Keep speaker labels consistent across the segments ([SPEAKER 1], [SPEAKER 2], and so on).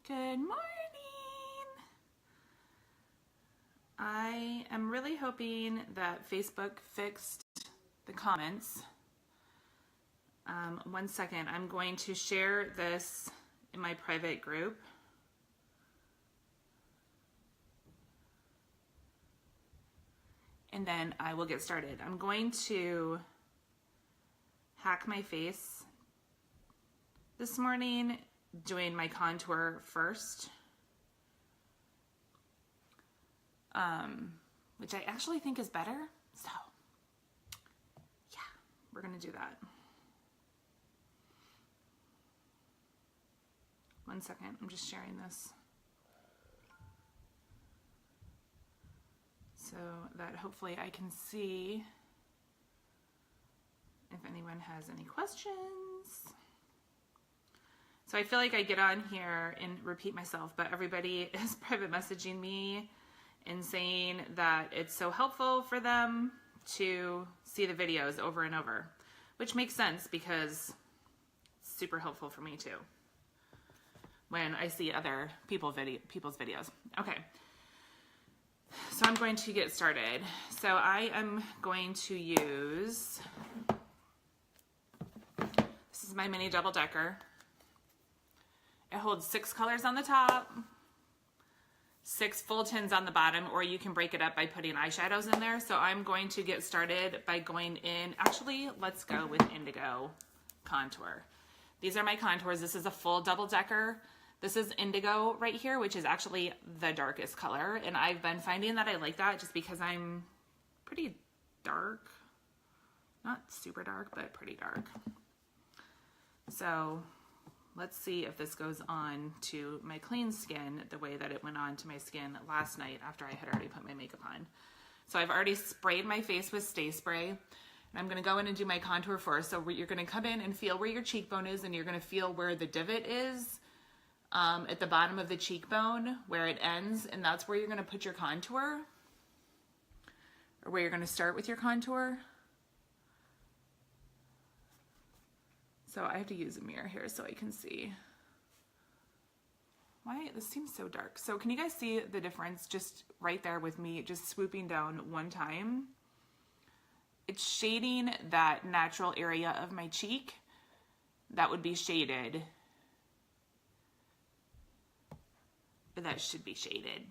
[SPEAKER 1] Good morning. I am really hoping that Facebook fixed the comments. 1 second, I'm going to share this in my private group. And then I will get started. I'm going to hack my face this morning, doing my contour first, which I actually think is better. So yeah, we're gonna do that. 1 second, I'm just sharing this so that hopefully I can see if anyone has any questions. So I feel like I get on here and repeat myself, but everybody is private messaging me and saying that it's so helpful for them to see the videos over and over, which makes sense because it's super helpful for me too when I see other people's videos. Okay, so I'm going to get started. So I am going to use, this is my mini double decker. It holds 6 colors on the top, 6 full tins on the bottom, or you can break it up by putting eyeshadows in there. So I'm going to get started by going in, actually, let's go with Indigo Contour. These are my contours. This is a full double decker. This is Indigo right here, which is actually the darkest color. And I've been finding that I like that just because I'm pretty dark. Not super dark, but pretty dark. So let's see if this goes on to my clean skin the way that it went on to my skin last night after I had already put my makeup on. So I've already sprayed my face with Stay Spray, and I'm gonna go in and do my contour first. So you're gonna come in and feel where your cheekbone is, and you're gonna feel where the divot is at the bottom of the cheekbone, where it ends, and that's where you're gonna put your contour, or where you're gonna start with your contour. So I have to use a mirror here so I can see. Why, this seems so dark. So can you guys see the difference just right there with me just swooping down one time? It's shading that natural area of my cheek that would be shaded, or that should be shaded.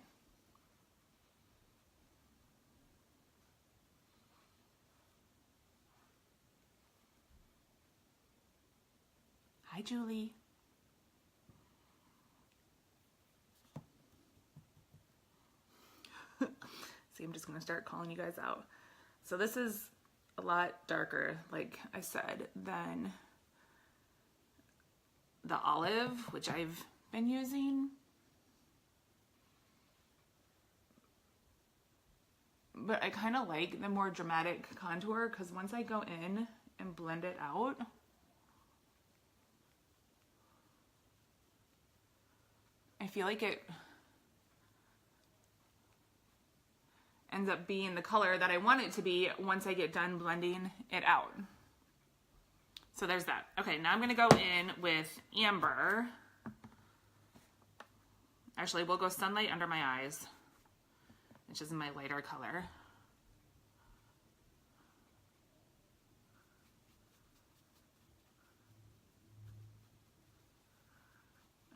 [SPEAKER 1] Hi, Julie. See, I'm just gonna start calling you guys out. So this is a lot darker, like I said, than the olive, which I've been using. But I kind of like the more dramatic contour because once I go in and blend it out, I feel like it ends up being the color that I want it to be once I get done blending it out. So there's that. Okay, now I'm gonna go in with Amber. Actually, we'll go Sunlight Under My Eyes, which is my lighter color.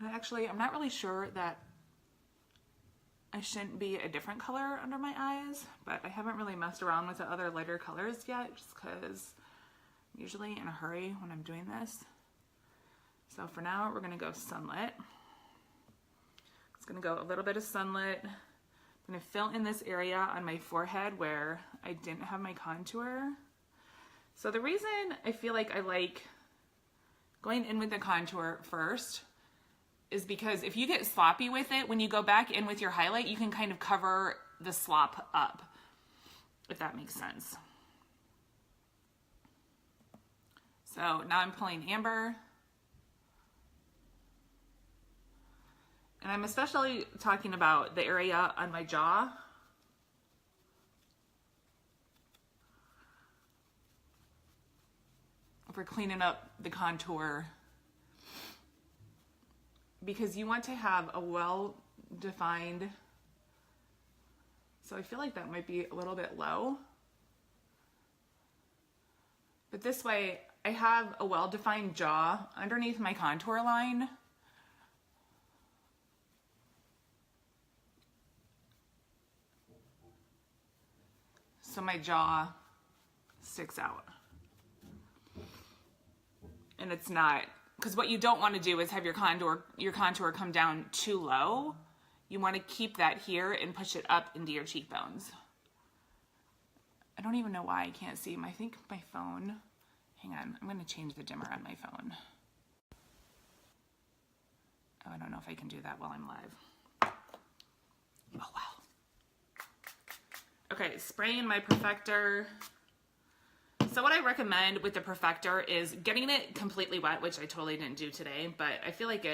[SPEAKER 1] Actually, I'm not really sure that I shouldn't be a different color under my eyes, but I haven't really messed around with the other lighter colors yet, just because I'm usually in a hurry when I'm doing this. So for now, we're gonna go Sunlit. It's gonna go a little bit of Sunlit. I'm gonna fill in this area on my forehead where I didn't have my contour. So the reason I feel like I like going in with the contour first is because if you get sloppy with it, when you go back in with your highlight, you can kind of cover the slop up, if that makes sense. So now I'm pulling Amber. And I'm especially talking about the area on my jaw. For cleaning up the contour because you want to have a well-defined, so I feel like that might be a little bit low. But this way, I have a well-defined jaw underneath my contour line. So my jaw sticks out. And it's not, because what you don't want to do is have your contour come down too low. You want to keep that here and push it up into your cheekbones. I don't even know why I can't see. I think my phone, hang on, I'm going to change the dimmer on my phone. Oh, I don't know if I can do that while I'm live. Oh, wow. Okay, spraying my Perfector. So what I recommend with the Perfector is getting it completely wet, which I totally didn't do today, but I feel like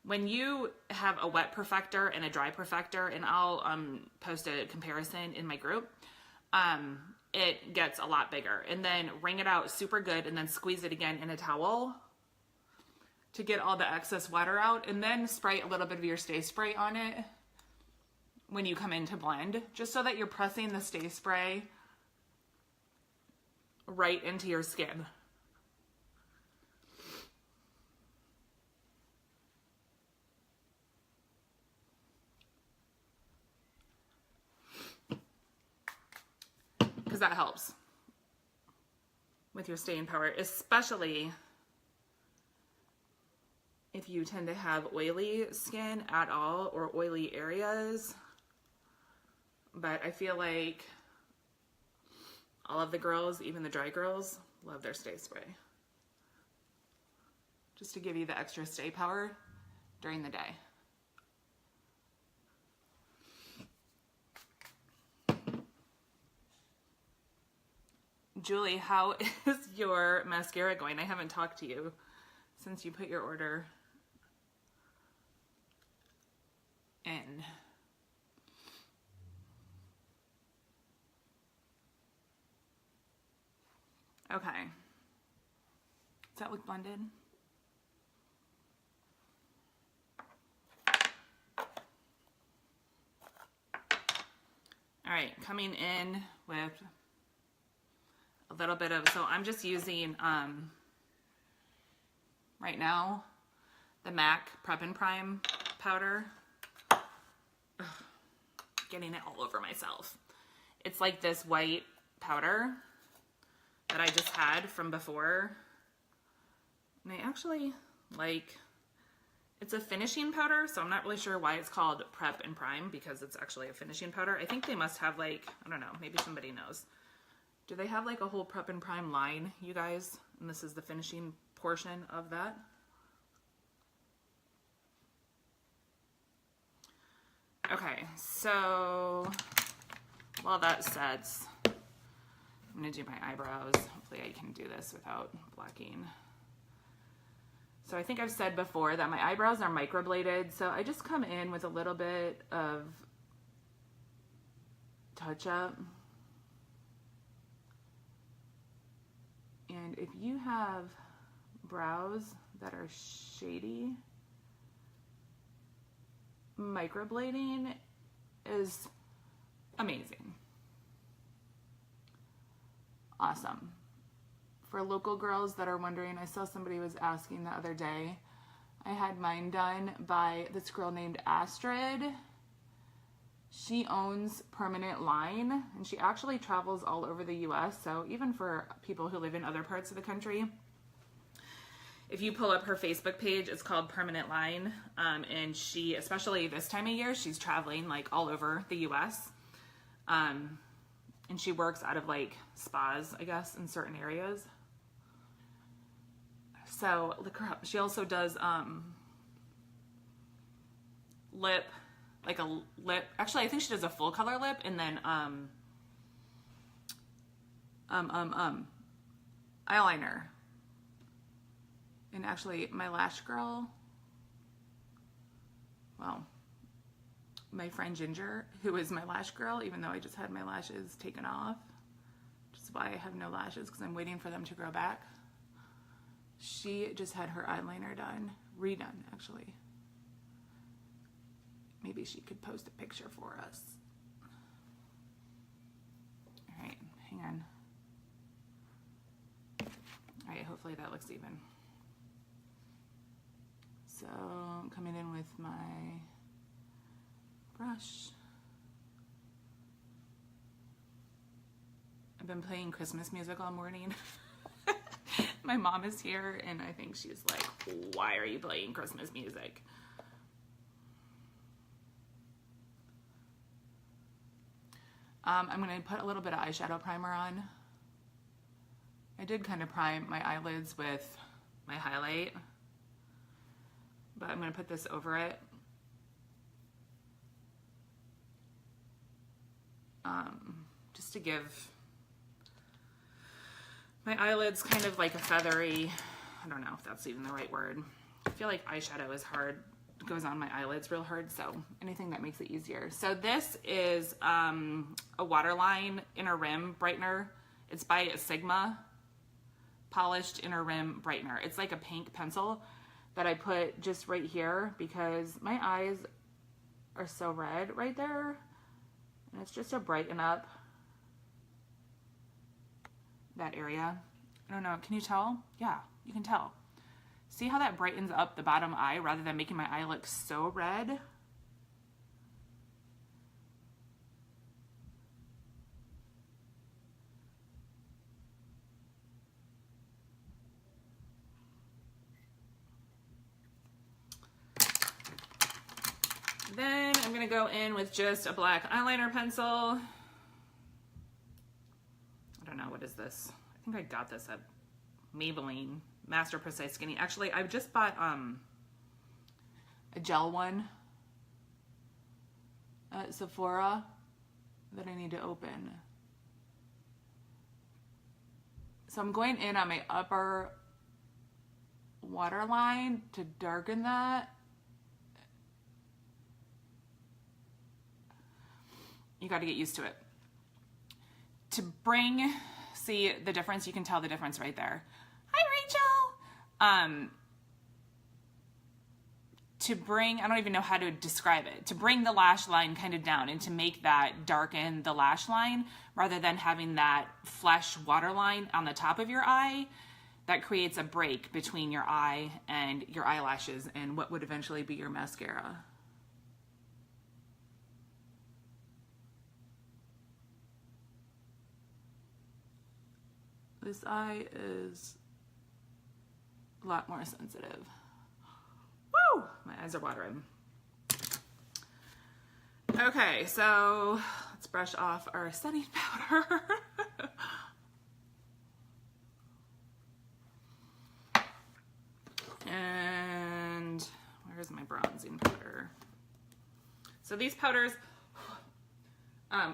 [SPEAKER 1] when you have a wet Perfector and a dry Perfector, and I'll post a comparison in my group, it gets a lot bigger. And then wring it out super good and then squeeze it again in a towel to get all the excess water out, and then spray a little bit of your Stay Spray on it when you come in to blend, just so that you're pressing the Stay Spray right into your skin. Because that helps with your staying power, especially if you tend to have oily skin at all or oily areas. But I feel like all of the girls, even the dry girls, love their Stay Spray. Just to give you the extra stay power during the day. Julie, how is your mascara going? I haven't talked to you since you put your order in. Okay. Does that look blended? All right, coming in with a little bit of, so I'm just using, right now, the MAC Prep and Prime powder. Ugh, getting it all over myself. It's like this white powder that I just had from before. And I actually like, it's a finishing powder, so I'm not really sure why it's called Prep and Prime, because it's actually a finishing powder. I think they must have like, I don't know, maybe somebody knows. Do they have like a whole Prep and Prime line, you guys? And this is the finishing portion of that. Okay, so while that sets, I'm gonna do my eyebrows. Hopefully I can do this without blacking. So I think I've said before that my eyebrows are microbladed, so I just come in with a little bit of touch up. And if you have brows that are shady, microblading is amazing. Awesome. For local girls that are wondering, I saw somebody was asking the other day. I had mine done by this girl named Astrid. She owns Permanent Line, and she actually travels all over the US, so even for people who live in other parts of the country, if you pull up her Facebook page, it's called Permanent Line, and she, especially this time of year, she's traveling like all over the US, and she works out of like spas, I guess, in certain areas. So look her up. She also does lip, like a lip, actually I think she does a full color lip, and then eyeliner. And actually my lash girl, well, my friend Ginger, who is my lash girl, even though I just had my lashes taken off, which is why I have no lashes, because I'm waiting for them to grow back. She just had her eyeliner done, redone actually. Maybe she could post a picture for us. All right, hang on. All right, hopefully that looks even. So I'm coming in with my brush. I've been playing Christmas music all morning. My mom is here and I think she's like, why are you playing Christmas music? I'm going to put a little bit of eyeshadow primer on. I did kind of prime my eyelids with my highlight, but I'm going to put this over it. Just to give my eyelids kind of like a feathery, I don't know if that's even the right word. I feel like eyeshadow is hard, goes on my eyelids real hard, so anything that makes it easier. So this is a waterline inner rim brightener. It's by Sigma, polished inner rim brightener. It's like a pink pencil that I put just right here because my eyes are so red right there, and it's just to brighten up that area. I don't know, can you tell? Yeah, you can tell. See how that brightens up the bottom eye rather than making my eye look so red? Then I'm gonna go in with just a black eyeliner pencil. I don't know, what is this? I think I got this at Maybelline Master Precise Skinny. Actually, I just bought a gel one at Sephora that I need to open. So I'm going in on my upper waterline to darken that. You got to get used to it. To bring, see the difference, you can tell the difference right there. Hi, Rachel. To bring, I don't even know how to describe it, to bring the lash line kind of down and to make that darken the lash line rather than having that flesh waterline on the top of your eye, that creates a break between your eye and your eyelashes and what would eventually be your mascara. This eye is a lot more sensitive. Woo! My eyes are watering. Okay, so let's brush off our setting powder. And where's my bronzing powder? So these powders,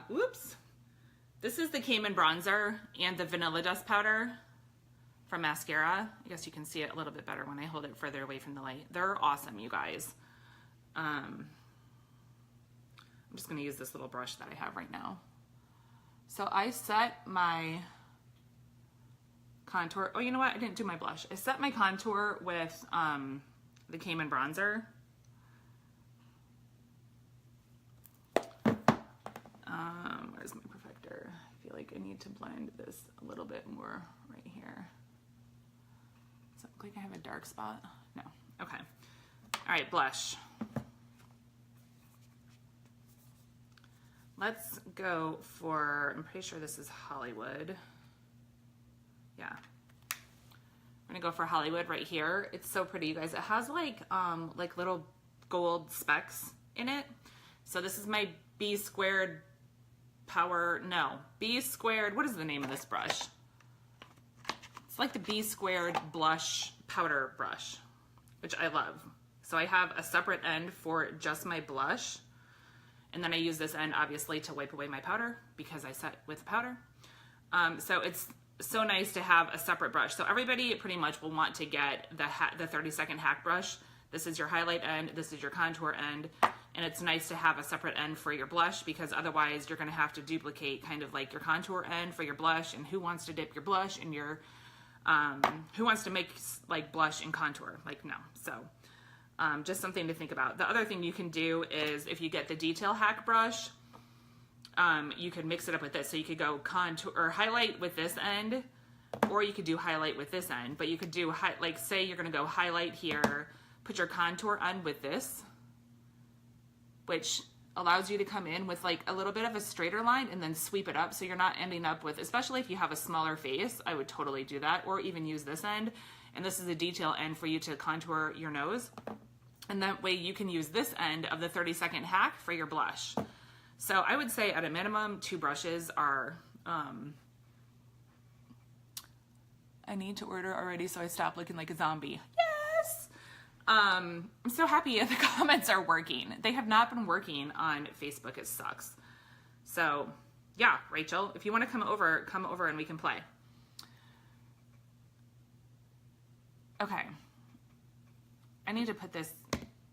[SPEAKER 1] whoops. This is the Cayman Bronzer and the Vanilla Dust Powder from Maskcara. I guess you can see it a little bit better when I hold it further away from the light. They're awesome, you guys. I'm just gonna use this little brush that I have right now. So I set my contour, oh, you know what? I didn't do my blush. I set my contour with the Cayman Bronzer. Where's my perfector? I feel like I need to blend this a little bit more right here. Does it look like I have a dark spot? No. Okay. All right, blush. Let's go for, I'm pretty sure this is Hollywood. Yeah. I'm gonna go for Hollywood right here. It's so pretty, you guys. It has like little gold specks in it. So this is my B squared B squared, what is the name of this brush? It's like the B squared blush powder brush, which I love. So I have a separate end for just my blush, and then I use this end obviously to wipe away my powder because I set with powder. So it's so nice to have a separate brush. So everybody pretty much will want to get the 30-second hack brush. This is your highlight end, this is your contour end, and it's nice to have a separate end for your blush because otherwise you're gonna have to duplicate kind of like your contour end for your blush, and who wants to dip your blush in your, who wants to make like blush and contour? Like no. So Just something to think about. The other thing you can do is if you get the Detail Hack brush, you could mix it up with this. So you could go contour or highlight with this end, or you could do highlight with this end, but you could do, like say you're gonna go highlight here, put your contour on with this, which allows you to come in with like a little bit of a straighter line and then sweep it up so you're not ending up with, especially if you have a smaller face, I would totally do that, or even use this end. And this is a detail end for you to contour your nose. And that way you can use this end of the 30-second hack for your blush. So I would say at a minimum, 2 brushes are, I need to order already so I stop looking like a zombie. Yes! I'm so happy the comments are working. They have not been working on Facebook. It sucks. So yeah, Rachel, if you want to come over and we can play. Okay. I need to put this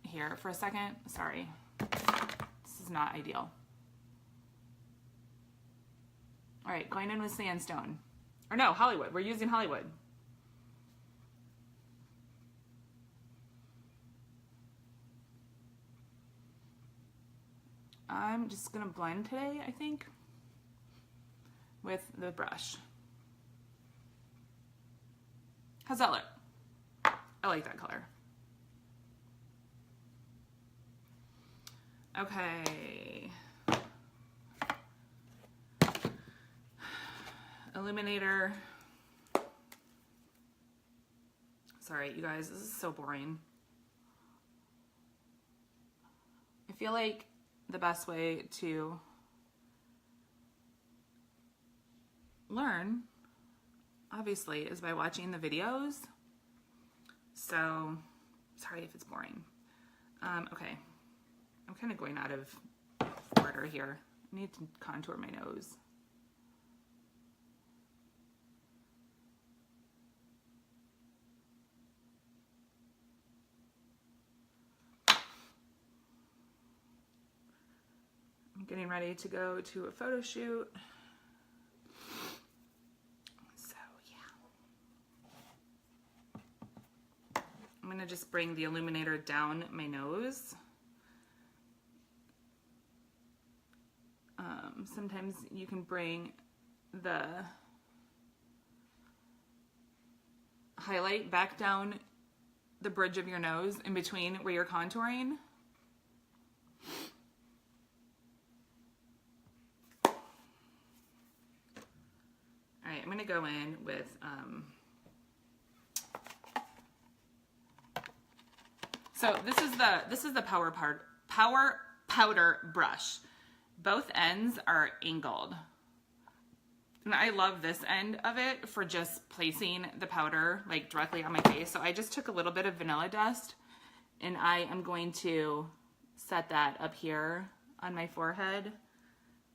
[SPEAKER 1] here for a second. Sorry. This is not ideal. All right, going in with Sandstone. Or no, Hollywood. We're using Hollywood. I'm just gonna blend today, I think, with the brush. How's that look? I like that color. Okay. Illuminator. Sorry, you guys, this is so boring. I feel like the best way to learn, obviously, is by watching the videos. So, sorry if it's boring. Okay, I'm kind of going out of order here. I need to contour my nose. I'm getting ready to go to a photo shoot. I'm gonna just bring the illuminator down my nose. Sometimes you can bring the highlight back down the bridge of your nose in between where you're contouring. All right, I'm gonna go in with so this is the power powder brush. Both ends are angled. And I love this end of it for just placing the powder like directly on my face. So I just took a little bit of vanilla dust and I am going to set that up here on my forehead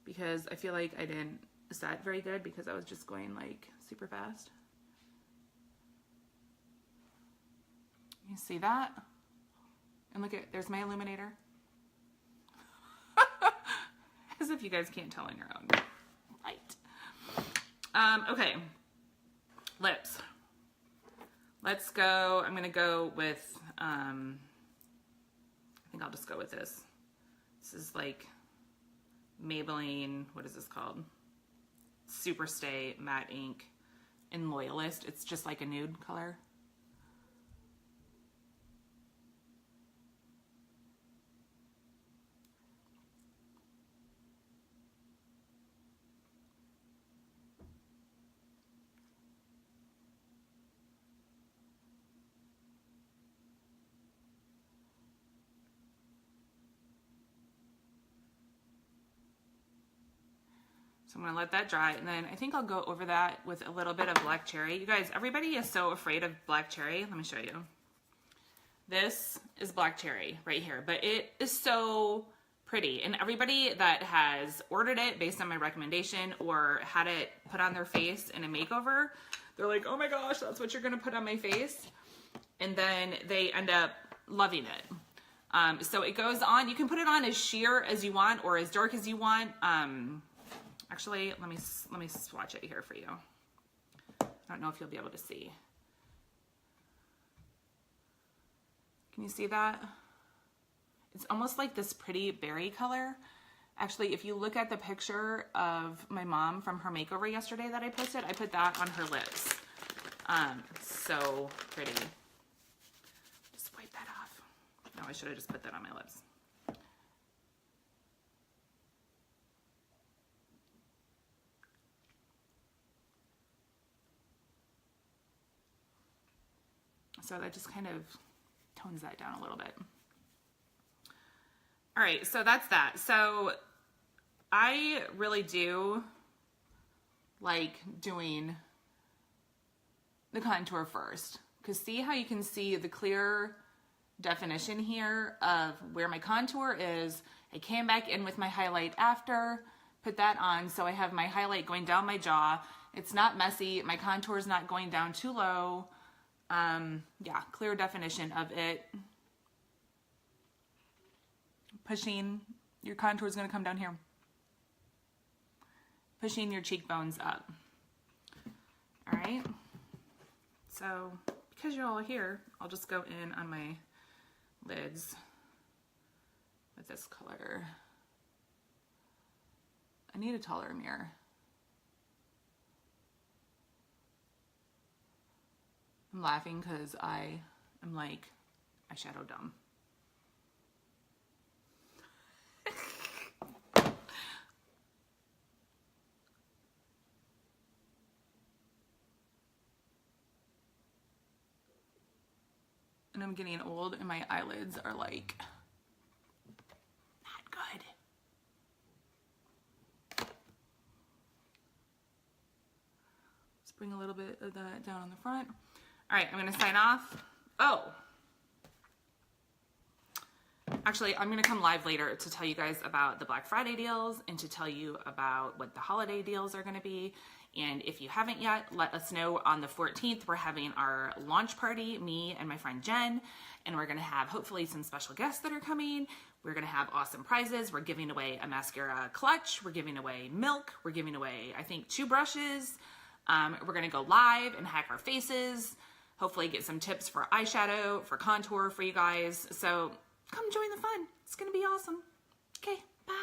[SPEAKER 1] because I feel like I didn't set very good because I was just going like super fast. You see that? And look at, there's my illuminator. As if you guys can't tell on your own. Right. Okay. Lips. Let's go. I'm going to go with, I think I'll just go with this. This is like Maybelline, what is this called? Superstay Matte Ink in Loyalist. It's just like a nude color. So I'm gonna let that dry, and then I think I'll go over that with a little bit of black cherry. You guys, everybody is so afraid of black cherry. Let me show you. This is black cherry right here, but it is so pretty. And everybody that has ordered it based on my recommendation or had it put on their face in a makeover, they're like, oh my gosh, that's what you're gonna put on my face. And then they end up loving it. So it goes on, you can put it on as sheer as you want or as dark as you want. Actually, let me swatch it here for you. I don't know if you'll be able to see. Can you see that? It's almost like this pretty berry color. Actually, if you look at the picture of my mom from her makeover yesterday that I posted, I put that on her lips. So pretty. Just wipe that off. No, I should have just put that on my lips. So that just kind of tones that down a little bit. All right, so that's that. So I really do like doing the contour first, because see how you can see the clear definition here of where my contour is. I came back in with my highlight after, put that on, so I have my highlight going down my jaw. It's not messy. My contour is not going down too low. Yeah, clear definition of it. Pushing, your contour is going to come down here. Pushing your cheekbones up. All right. So, because you're all here, I'll just go in on my lids with this color. I need a taller mirror. I'm laughing because I am like eyeshadow dumb. And I'm getting old and my eyelids are like not good. Let's bring a little bit of that down on the front. All right, I'm gonna sign off. Oh, actually, I'm gonna come live later to tell you guys about the Black Friday deals and to tell you about what the holiday deals are gonna be. And if you haven't yet, let us know. On the 14th, we're having our launch party, me and my friend Jen, and we're gonna have hopefully some special guests that are coming. We're gonna have awesome prizes. We're giving away a mascara clutch. We're giving away milk. We're giving away, I think, 2 brushes. We're gonna go live and hack our faces. Hopefully get some tips for eyeshadow, for contour for you guys. So come join the fun. It's gonna be awesome. Okay, bye.